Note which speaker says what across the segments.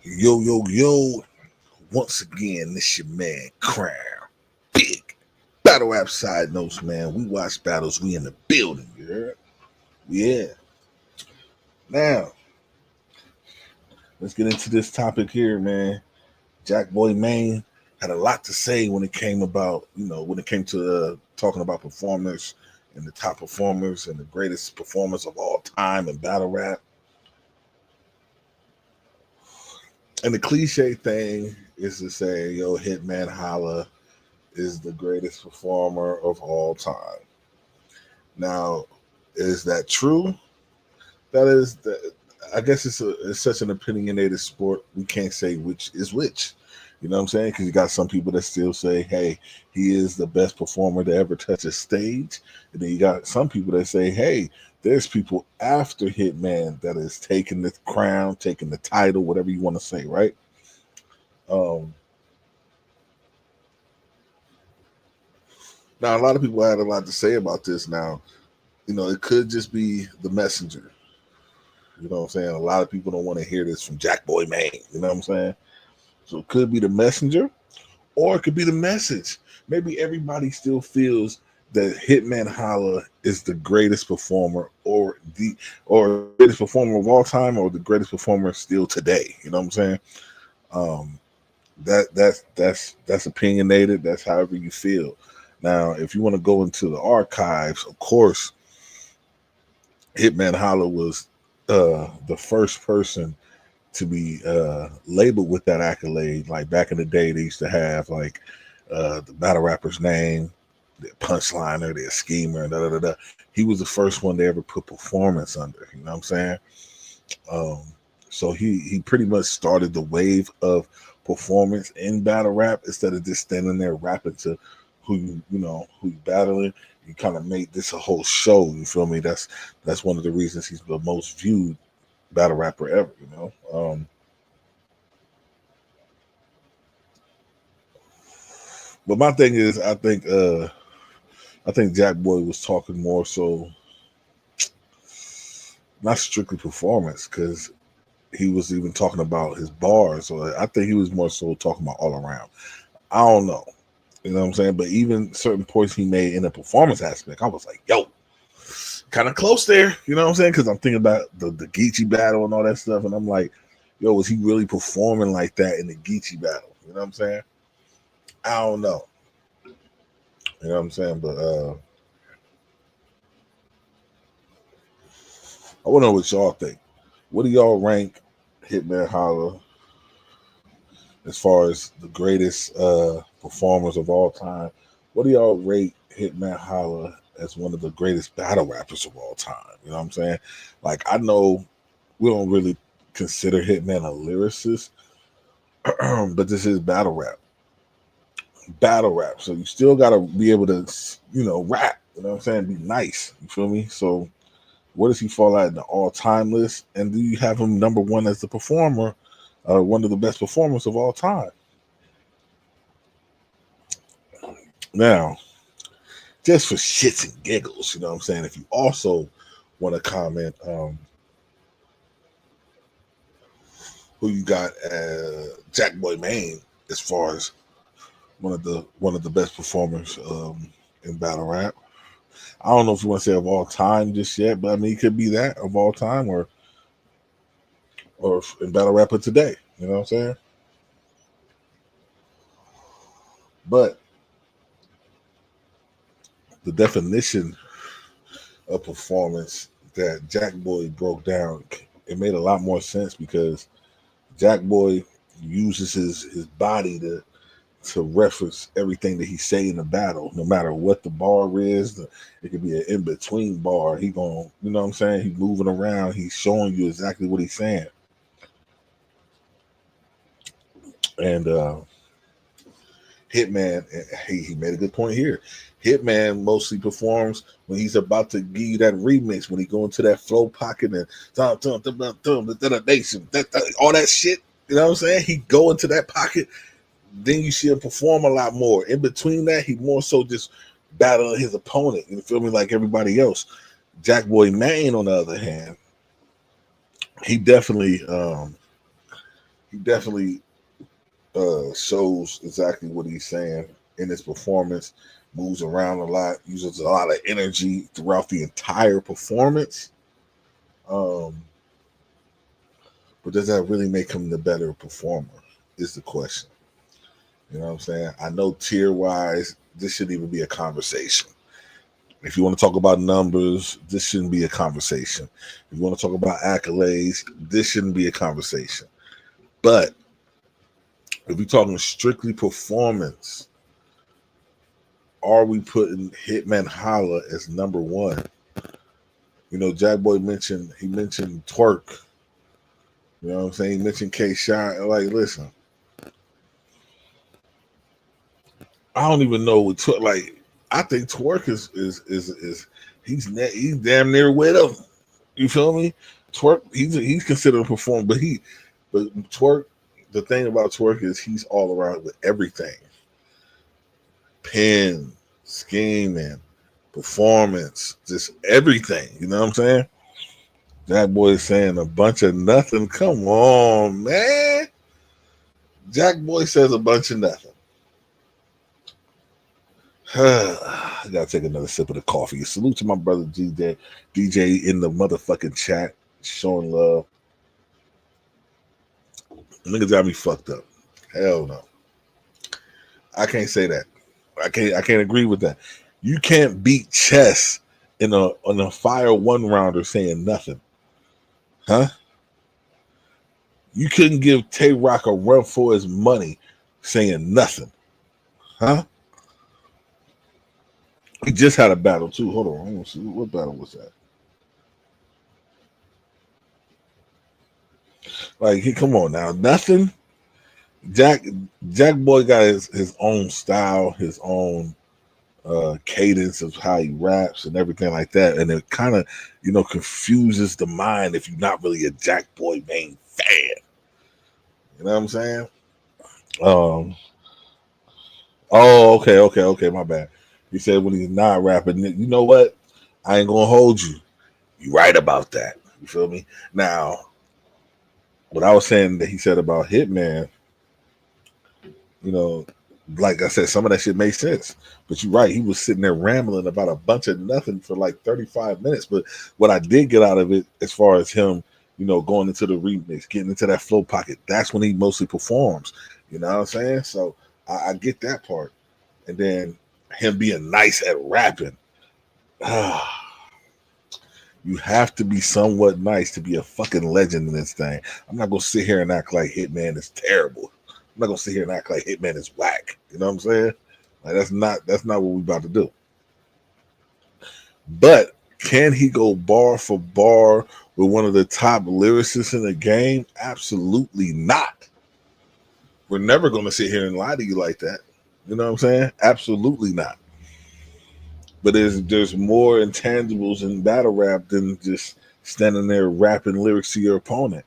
Speaker 1: Yo, yo, yo. Once again, this your man, Crown. Big. Battle rap side notes, man. We watch battles. We in the building, you heard? Yeah. Now, let's get into this topic here, man. Jakkboy Maine had a lot to say when it came about, when it came to talking about performers and the top performers and the greatest performers of all time in battle rap. And the cliche thing is to say, yo, Hitman Holla is the greatest performer of all time. Now, is that true? That is, I guess it's such an opinionated sport. We can't say which is which. You know what I'm saying? Because you got some people that still say, hey, he is the best performer to ever touch a stage. And then you got some people that say, hey, there's people after Hitman that is taking the crown, taking the title, whatever you want to say, right? Um, Now, a lot of people had a lot to say about this. Now, it could just be the messenger. You know what I'm saying? A lot of people don't want to hear this from Jakkboy Maine. You know what I'm saying? So it could be the messenger, or it could be the message. Maybe everybody still feels that Hitman Holla is the greatest performer, or greatest performer of all time, or the greatest performer still today. You know what I'm saying? Um, that's opinionated. That's however you feel. Now, if you want to go into the archives, of course, Hitman Holla was the first person to be labeled with that accolade. Like back in the day, they used to have like the battle rapper's name, their punchliner, their schemer, da da da da. He was the first one to ever put performance under. You know what I'm saying? Um, so he pretty much started the wave of performance in battle rap instead of just standing there rapping to who you battling. You kind of made this a whole show. You feel me? That's one of the reasons he's the most viewed battle rapper ever. But my thing is, I think Jakkboy was talking more so not strictly performance because he was even talking about his bars. So I think he was more so talking about all around. I don't know. You know what I'm saying? But even certain points he made in the performance aspect, I was like, yo, kind of close there. You know what I'm saying? Because I'm thinking about the Geechee battle and all that stuff. And I'm like, yo, was he really performing like that in the Geechee battle? You know what I'm saying? I don't know. You know what I'm saying? But I want to know what y'all think. What do y'all rank Hitman Holla as far as the greatest performers of all time? What do y'all rate Hitman Holla as one of the greatest battle rappers of all time? You know what I'm saying? Like, I know we don't really consider Hitman a lyricist, but this is battle rap. Battle rap. So you still got to be able to, rap. You know what I'm saying? Be nice. You feel me? So where does he fall out in the all-time list? And do you have him number one as the performer, one of the best performers of all time? Now, just for shits and giggles, you know what I'm saying? If you also want to comment, who you got Jakkboy Maine as far as one of the best performers in battle rap. I don't know if you want to say of all time just yet, but I mean, it could be that of all time or in battle rapper today. You know what I'm saying? But the definition of performance that Jakkboy broke down, it made a lot more sense because Jakkboy uses his body to reference everything that he say in the battle, no matter what the bar is. It could be an in between bar. He going, you know what I'm saying? He's moving around. He's showing you exactly what he's saying. And Hitman, he made a good point here. Hitman mostly performs when he's about to give you that remix, when he go into that flow pocket and all that shit. You know what I'm saying? He go into that pocket. Then you see him perform a lot more. In between that, he more so just battling his opponent. You feel me? Like everybody else. Jakkboy Maine, on the other hand, he definitely he definitely shows exactly what he's saying in his performance. Moves around a lot, uses a lot of energy throughout the entire performance. Um, but does that really make him the better performer? Is the question. You know what I'm saying? I know tier wise, this shouldn't even be a conversation. If you want to talk about numbers, this shouldn't be a conversation. If you want to talk about accolades, this shouldn't be a conversation. But if we're talking strictly performance, are we putting Hitman Holla as number one? You know, Jakkboy mentioned Twerk. You know what I'm saying? He mentioned K Shot. Like, listen, I don't even know what Twerk. Like, I think Twerk is he's damn near with him. You feel me? Twerk, he's considered a performer, but Twerk. The thing about Twerk is he's all around with everything. Pen, scheming, performance, just everything. You know what I'm saying? That boy is saying a bunch of nothing. Come on, man. Jakkboy says a bunch of nothing. I gotta take another sip of the coffee. Salute to my brother DJ in the motherfucking chat, showing love. Niggas got me fucked up. Hell no. I can't say that. I can't agree with that. You can't beat chess on a fire one rounder saying nothing. Huh? You couldn't give Tay Rock a run for his money saying nothing. Huh? He just had a battle too. Hold on. Let me see. What battle was that? Like, come on now. Nothing. Jakkboy got his own style, his own cadence of how he raps and everything like that. And it kind of, confuses the mind if you're not really a Jakkboy Maine fan. You know what I'm saying? Oh, okay, my bad. He said when he's not rapping, you know what? I ain't gonna hold you. You right about that. You feel me? Now, what I was saying that he said about Hitman, like I said, some of that shit made sense. But you're right. He was sitting there rambling about a bunch of nothing for like 35 minutes. But what I did get out of it, as far as him, going into the remix, getting into that flow pocket, that's when he mostly performs. You know what I'm saying? So I get that part. And then him being nice at rapping. You have to be somewhat nice to be a fucking legend in this thing. I'm not gonna sit here and act like Hitman is terrible. I'm not gonna sit here and act like Hitman is whack. You know what I'm saying? Like that's not what we about to do. But can he go bar for bar with one of the top lyricists in the game? Absolutely not. We're never gonna sit here and lie to you like that. You know what I'm saying? Absolutely not. But there's more intangibles in battle rap than just standing there rapping lyrics to your opponent.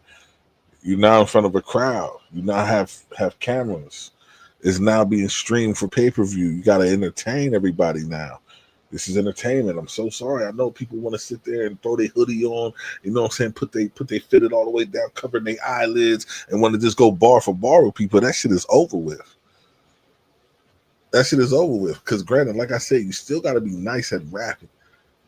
Speaker 1: You're now in front of a crowd. You now have cameras. It's now being streamed for pay-per-view. You got to entertain everybody now. This is entertainment. I'm so sorry. I know people want to sit there and throw their hoodie on. You know what I'm saying? Put they fitted all the way down, covering their eyelids, and want to just go bar for bar with people. That shit is over with. That shit is over with. Because granted, like I said, you still got to be nice at rapping.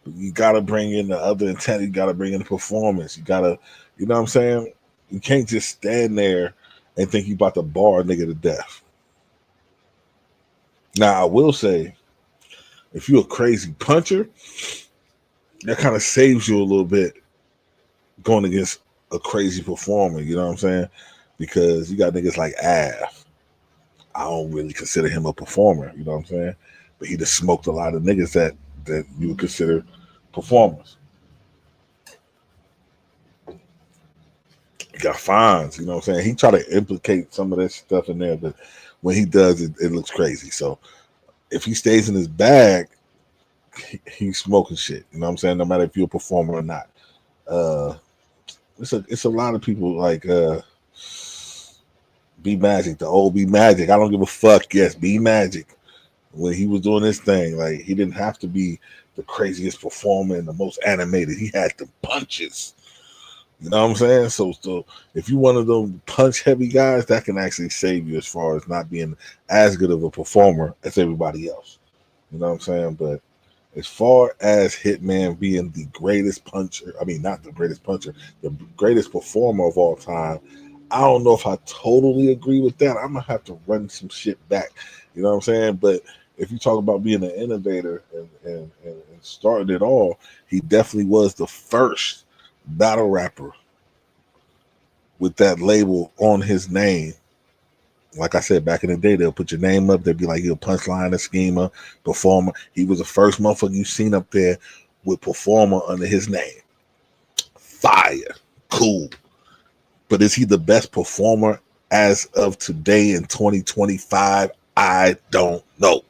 Speaker 1: But you got to bring in the other intent. You got to bring in the performance. You got to, you know what I'm saying? You can't just stand there and think you about to bar a nigga to death. Now, I will say, if you're a crazy puncher, that kind of saves you a little bit going against a crazy performer. You know what I'm saying? Because you got niggas like Av. I don't really consider him a performer. You know what I'm saying? But he just smoked a lot of niggas that you would consider performers. He got fines. You know what I'm saying? He tried to implicate some of that stuff in there, but when he does, it looks crazy. So if he stays in his bag, he's smoking shit. You know what I'm saying? No matter if you're a performer or not. It's a lot of people like B Magic, the old B Magic. I don't give a fuck. Yes, B Magic. When he was doing this thing, like he didn't have to be the craziest performer and the most animated. He had the punches. You know what I'm saying? So if you one of them punch heavy guys, that can actually save you as far as not being as good of a performer as everybody else. You know what I'm saying? But as far as Hitman being the greatest puncher, I mean not the greatest puncher, the greatest performer of all time, I don't know if I totally agree with that. I'm gonna have to run some shit back. You know what I'm saying? But if you talk about being an innovator and starting it all, he definitely was the first battle rapper with that label on his name. Like I said, back in the day, they'll put your name up. They'll be like, you're a punchline, a schemer, performer. He was the first motherfucker you seen up there with performer under his name. Fire. Cool. But is he the best performer as of today in 2025? I don't know.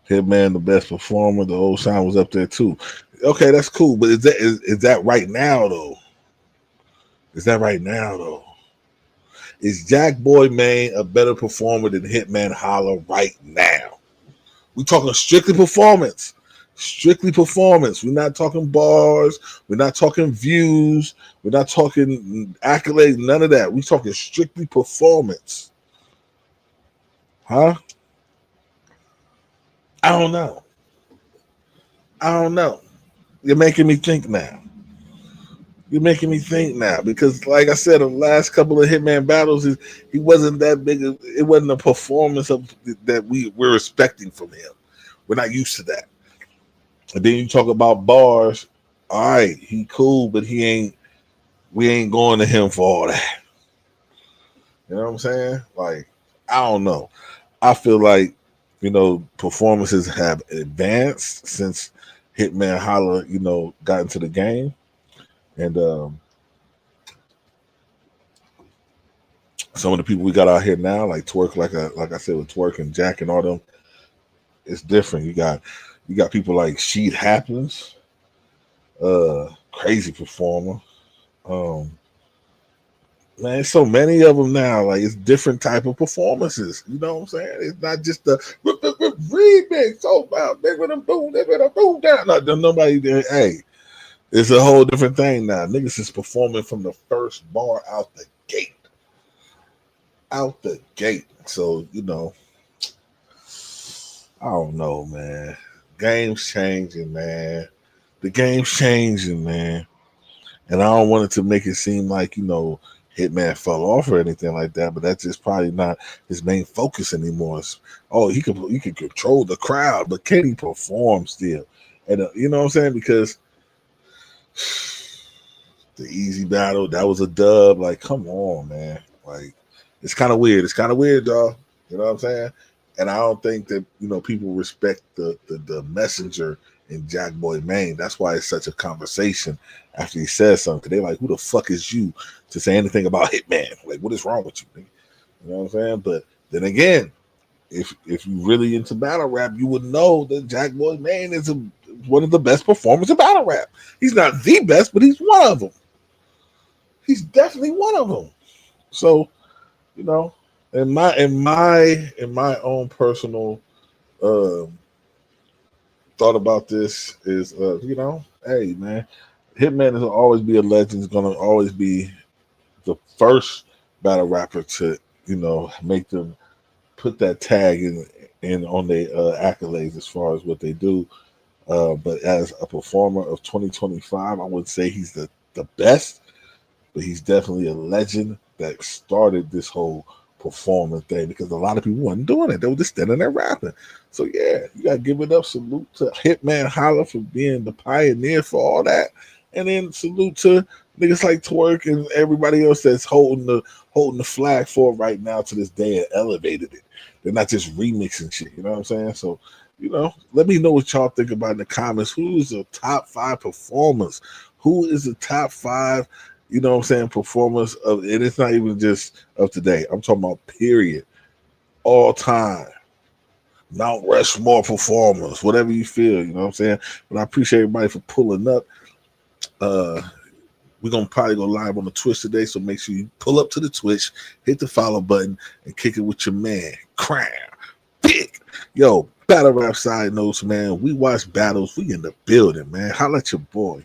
Speaker 1: Hitman, the best performer. The old sign was up there too. Okay, that's cool. But is that right now though? Is that right now though? Is Jakkboy Maine a better performer than Hitman Holla right now? We talking strictly performance. Strictly performance. We're not talking bars. We're not talking views. We're not talking accolades. None of that. We're talking strictly performance. Huh? I don't know. I don't know. You're making me think now. You're making me think now because, like I said, the last couple of Hitman battles, he wasn't that big. It wasn't a performance of that we're expecting from him. We're not used to that. And then you talk about bars. All right, he cool, but he ain't. We ain't going to him for all that. You know what I'm saying? Like, I don't know. I feel like performances have advanced since Hitman Holla got into the game, and some of the people we got out here now, like Twerk, like I said with Twerk and Jack and all them, it's different. You got people like Sheet Happens, crazy performer. Man, so many of them now. Like it's different type of performances. You know what I'm saying? It's not just the remix. So big with them boom, they better boom down. No, nobody there. Hey, it's a whole different thing now. Niggas is performing from the first bar out the gate. Out the gate. So I don't know, man. Game's changing, man. The game's changing, man. And I don't want it to make it seem like, Hitman fell off or anything like that, but that's just probably not his main focus anymore. He could control the crowd, but can he perform still? And you know what I'm saying? Because the easy battle, that was a dub. Like, come on, man. Like, it's kind of weird. It's kind of weird, y'all. You know what I'm saying? And I don't think that people respect the messenger in Jakkboy Maine. That's why it's such a conversation after he says something. They're like, who the fuck is you to say anything about Hitman? Like, what is wrong with you? You know what I'm saying? But then again, if you really into battle rap, you would know that Jakkboy Maine is one of the best performers in battle rap. He's not the best, but he's one of them. He's definitely one of them. So, in my own personal thought about this is, hey man, Hitman will always be a legend. Is gonna always be the first battle rapper to make them put that tag in on their accolades as far as what they do. But as a performer of 2025, I would say he's the best, but he's definitely a legend that started this whole performance thing because a lot of people wasn't doing it. They were just standing there rapping. So yeah, you gotta give it up. Salute to Hitman Holla for being the pioneer for all that. And then salute to niggas like Twerk and everybody else that's holding the flag for it right now to this day and elevated it. They're not just remixing shit, you know what I'm saying? So, let me know what y'all think about in the comments. Who's the top 5 performers? Who is the top 5 performers of, and it's not even just of today. I'm talking about period, all time, Mount Rushmore performers, whatever you feel, you know what I'm saying? But I appreciate everybody for pulling up. We're gonna probably go live on the Twitch today, so make sure you pull up to the Twitch, hit the follow button, and kick it with your man, Crown Big. Yo, Battle rap side notes, man. We watch battles. We in the building, man. Holla at your boy.